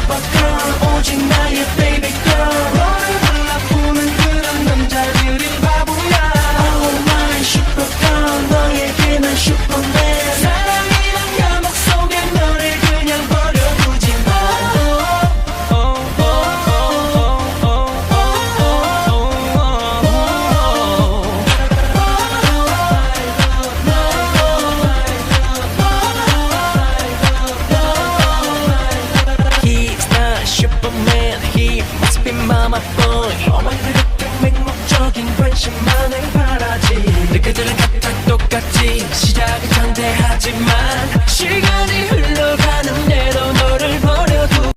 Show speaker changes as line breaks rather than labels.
슈퍼걸 오직 나의 baby girl 너를 골라보는 그런 남자들이 바보야 Oh my 슈퍼걸 너에게 난 슈퍼맨 사랑이란 감옥 속에 너를 그냥 버려두지 마 He's not Superman, he must be mama boy 어머니 그렇게 맹목적인 관심만을 바라지 느껴지는 같아 똑같지 시작은 장대하지만 시간이 흘러가는 대로 너를 버려두